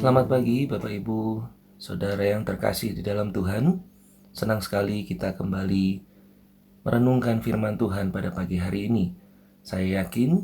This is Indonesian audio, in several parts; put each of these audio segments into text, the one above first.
Selamat pagi Bapak Ibu, Saudara yang terkasih di dalam Tuhan. Senang sekali kita kembali merenungkan firman Tuhan pada pagi hari ini. Saya yakin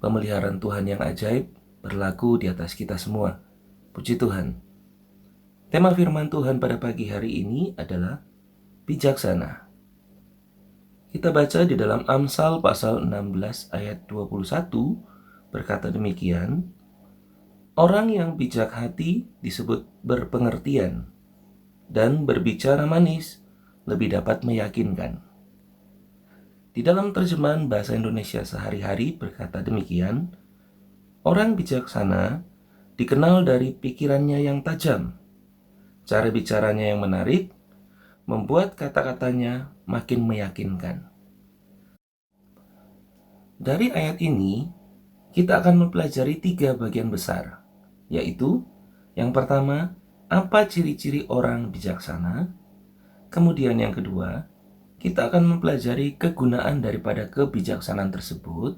pemeliharaan Tuhan yang ajaib berlaku di atas kita semua. Puji Tuhan. Tema firman Tuhan pada pagi hari ini adalah bijaksana. Kita baca di dalam Amsal pasal 16 ayat 21 berkata demikian, orang yang bijak hati disebut berpengertian, dan berbicara manis lebih dapat meyakinkan. Di dalam terjemahan bahasa Indonesia sehari-hari berkata demikian, orang bijaksana dikenal dari pikirannya yang tajam, cara bicaranya yang menarik, membuat kata-katanya makin meyakinkan. Dari ayat ini, kita akan mempelajari 3 bagian besar, yaitu yang pertama, apa ciri-ciri orang bijaksana? Kemudian yang kedua, kita akan mempelajari kegunaan daripada kebijaksanaan tersebut.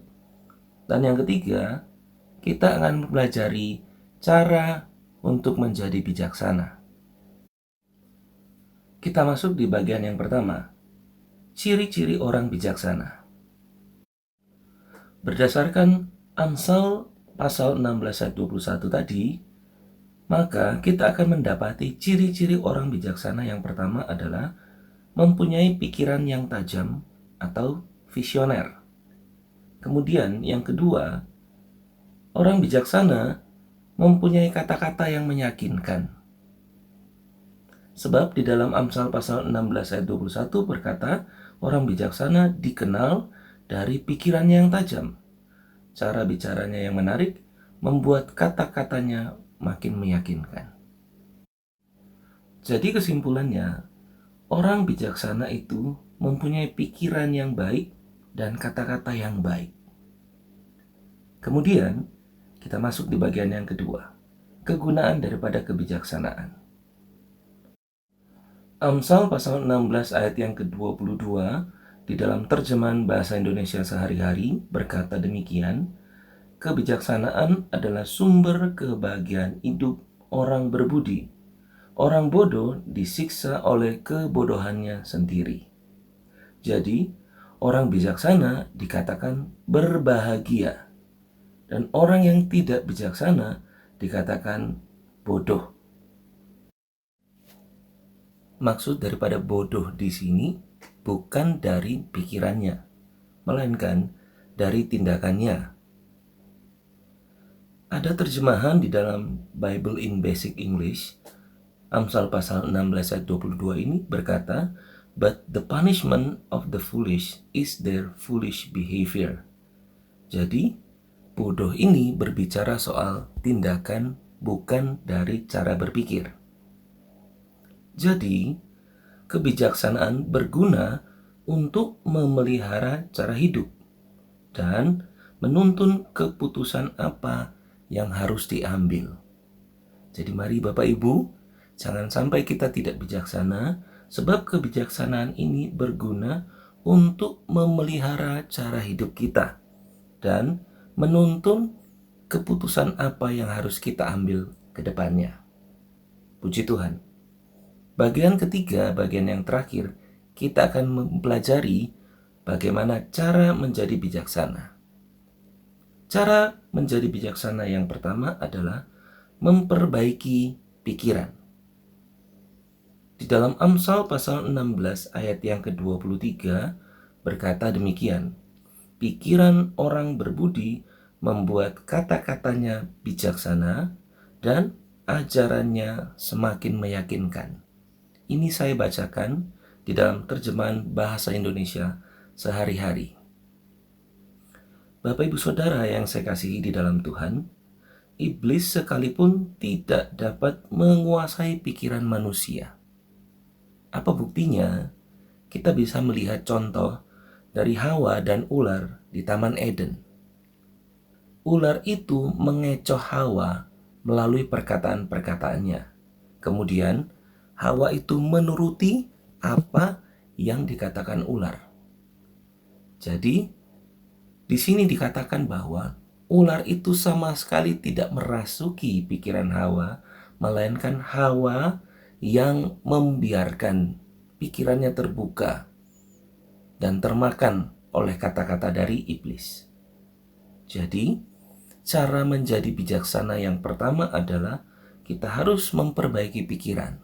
Dan yang ketiga, kita akan mempelajari cara untuk menjadi bijaksana. Kita masuk di bagian yang pertama, ciri-ciri orang bijaksana. Berdasarkan Amsal pasal 16 ayat 21 tadi, maka kita akan mendapati ciri-ciri orang bijaksana yang pertama adalah mempunyai pikiran yang tajam atau visioner. Kemudian yang kedua, orang bijaksana mempunyai kata-kata yang meyakinkan. Sebab di dalam Amsal pasal 16 ayat 21 berkata, orang bijaksana dikenal dari pikirannya yang tajam. Cara bicaranya yang menarik membuat kata-katanya makin meyakinkan. Jadi kesimpulannya, orang bijaksana itu mempunyai pikiran yang baik dan kata-kata yang baik. Kemudian, kita masuk di bagian yang kedua, kegunaan daripada kebijaksanaan. Amsal pasal 16 ayat yang ke-22 di dalam terjemahan bahasa Indonesia sehari-hari berkata demikian, kebijaksanaan adalah sumber kebahagiaan hidup orang berbudi. Orang bodoh disiksa oleh kebodohannya sendiri. Jadi, orang bijaksana dikatakan berbahagia, dan orang yang tidak bijaksana dikatakan bodoh. Maksud daripada bodoh di sini bukan dari pikirannya, melainkan dari tindakannya. Ada terjemahan di dalam Bible in Basic English, Amsal pasal 16 ayat 22 ini berkata, but the punishment of the foolish is their foolish behavior. Jadi, bodoh ini berbicara soal tindakan, bukan dari cara berpikir. Jadi, kebijaksanaan berguna untuk memelihara cara hidup dan menuntun keputusan apa yang harus diambil. Jadi mari Bapak Ibu, jangan sampai kita tidak bijaksana, sebab kebijaksanaan ini berguna untuk memelihara cara hidup kita dan menuntun keputusan apa yang harus kita ambil ke depannya. Puji Tuhan. Bagian ketiga, bagian yang terakhir, kita akan mempelajari bagaimana cara menjadi bijaksana. Cara menjadi bijaksana yang pertama adalah memperbaiki pikiran. Di dalam Amsal pasal 16 ayat yang ke-23 berkata demikian, pikiran orang berbudi membuat kata-katanya bijaksana dan ajarannya semakin meyakinkan. Ini saya bacakan di dalam terjemahan bahasa Indonesia sehari-hari. Bapak Ibu Saudara yang saya kasihi di dalam Tuhan, iblis sekalipun tidak dapat menguasai pikiran manusia. Apa buktinya? Kita bisa melihat contoh dari Hawa dan ular di Taman Eden. Ular itu mengecoh Hawa melalui perkataan-perkataannya. Kemudian Hawa itu menuruti apa yang dikatakan ular. Jadi, di sini dikatakan bahwa ular itu sama sekali tidak merasuki pikiran Hawa, melainkan Hawa yang membiarkan pikirannya terbuka dan termakan oleh kata-kata dari iblis. Jadi, cara menjadi bijaksana yang pertama adalah kita harus memperbaiki pikiran.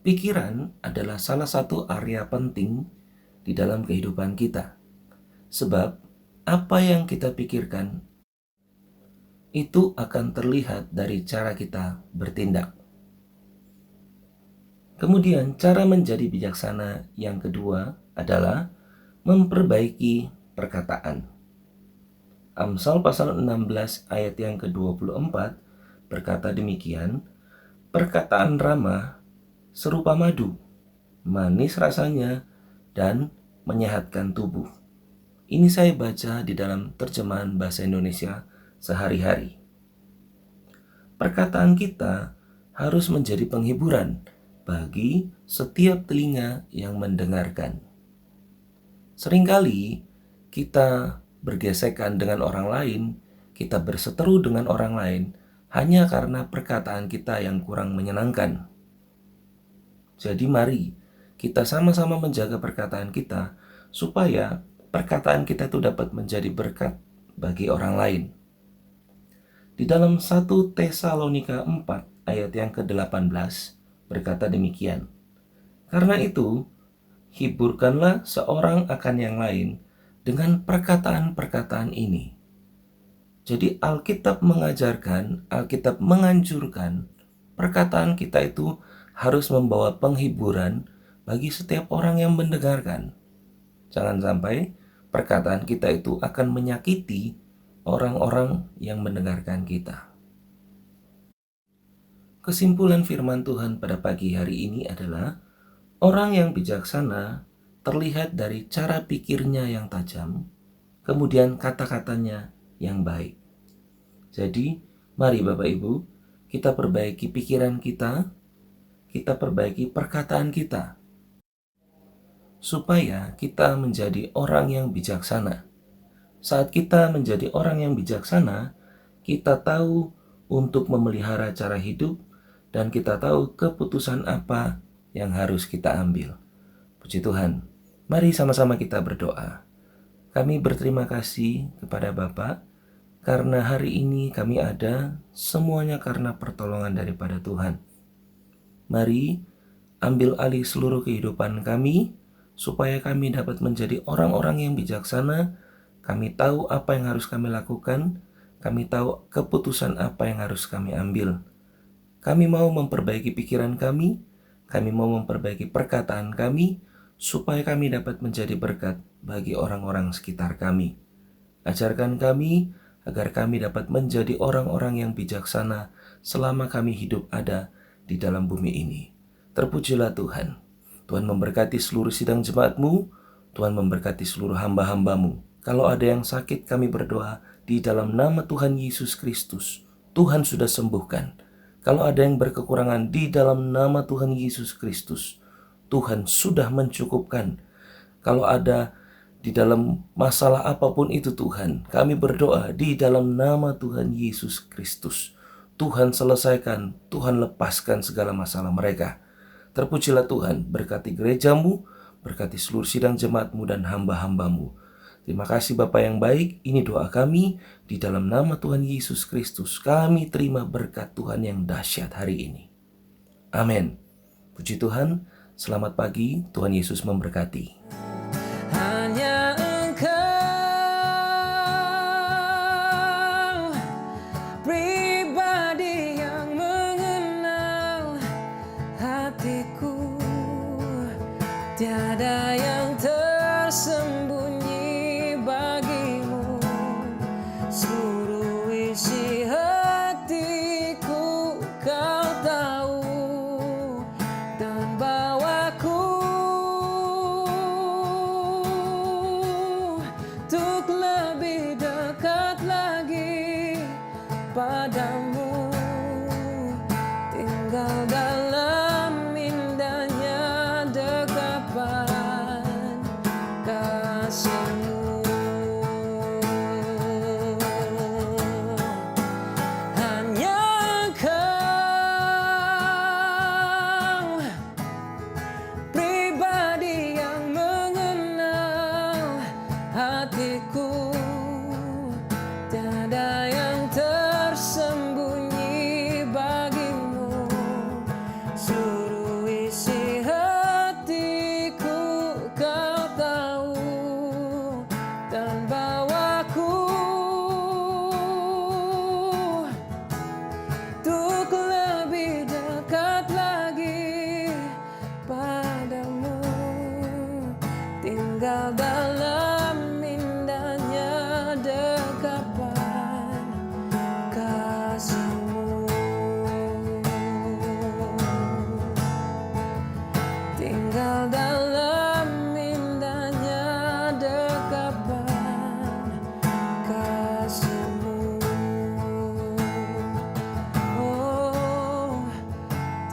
Pikiran adalah salah satu area penting di dalam kehidupan kita. Sebab, apa yang kita pikirkan itu akan terlihat dari cara kita bertindak. Kemudian, cara menjadi bijaksana yang kedua adalah memperbaiki perkataan. Amsal pasal 16 ayat yang ke-24 berkata demikian, "Perkataan ramah serupa madu, manis rasanya dan menyehatkan tubuh." Ini saya baca di dalam terjemahan bahasa Indonesia sehari-hari. Perkataan kita harus menjadi penghiburan bagi setiap telinga yang mendengarkan. Seringkali kita bergesekan dengan orang lain, kita berseteru dengan orang lain hanya karena perkataan kita yang kurang menyenangkan. Jadi mari kita sama-sama menjaga perkataan kita supaya perkataan kita itu dapat menjadi berkat bagi orang lain. Di dalam 1 Tesalonika 4 ayat yang ke-18 berkata demikian, "Karena itu, hiburkanlah seorang akan yang lain dengan perkataan-perkataan ini." Jadi Alkitab mengajarkan, Alkitab menganjurkan perkataan kita itu harus membawa penghiburan bagi setiap orang yang mendengarkan. Jangan sampai perkataan kita itu akan menyakiti orang-orang yang mendengarkan kita. Kesimpulan firman Tuhan pada pagi hari ini adalah orang yang bijaksana terlihat dari cara pikirnya yang tajam, kemudian kata-katanya yang baik. Jadi, mari Bapak Ibu, kita perbaiki pikiran kita perbaiki perkataan kita, supaya kita menjadi orang yang bijaksana. Saat kita menjadi orang yang bijaksana, kita tahu untuk memelihara cara hidup dan kita tahu keputusan apa yang harus kita ambil. Puji Tuhan. Mari sama-sama kita berdoa. Kami berterima kasih kepada Bapa karena hari ini kami ada semuanya karena pertolongan daripada Tuhan. Mari ambil alih seluruh kehidupan kami supaya kami dapat menjadi orang-orang yang bijaksana. Kami tahu apa yang harus kami lakukan. Kami tahu keputusan apa yang harus kami ambil. Kami mau memperbaiki pikiran kami. Kami mau memperbaiki perkataan kami supaya kami dapat menjadi berkat bagi orang-orang sekitar kami. Ajarkan kami agar kami dapat menjadi orang-orang yang bijaksana selama kami hidup ada di dalam bumi ini. Terpujilah Tuhan. Tuhan memberkati seluruh sidang jemaat-Mu. Tuhan memberkati seluruh hamba-hamba-Mu. Kalau ada yang sakit, kami berdoa di dalam nama Tuhan Yesus Kristus. Tuhan sudah sembuhkan. Kalau ada yang berkekurangan, di dalam nama Tuhan Yesus Kristus, Tuhan sudah mencukupkan. Kalau ada di dalam masalah apapun itu Tuhan, kami berdoa di dalam nama Tuhan Yesus Kristus. Tuhan selesaikan, Tuhan lepaskan segala masalah mereka. Terpujilah Tuhan, berkati gereja-Mu, berkati seluruh sidang jemaat-Mu dan hamba-hamba-Mu. Terima kasih Bapa yang baik, ini doa kami di dalam nama Tuhan Yesus Kristus. Kami terima berkat Tuhan yang dahsyat hari ini. Amin. Puji Tuhan, selamat pagi, Tuhan Yesus memberkati. Hanya Engkau pribadi yang mengenal hatiku, tiada yang tersembunyi bagimu. Seluruh isi hatiku Kau tahu, dan bawaku untuk lebih dekat lagi padamu, tinggal dalam indahnya dekapan kasih-Mu. Hanya hatiku, tiada yang tersembunyi bagimu. Seluruh isi hatiku kau tahu, dan bawaku untuk lebih dekat lagi padamu. Tinggal dalam indahnya dekapan kasih-Mu. Tinggal dalam indahnya dekapan kasih-Mu. Oh,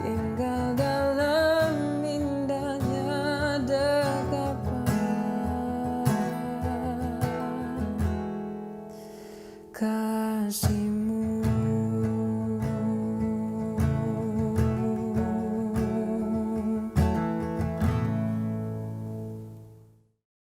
tinggal dalam indahnya dekapan kasih-Mu.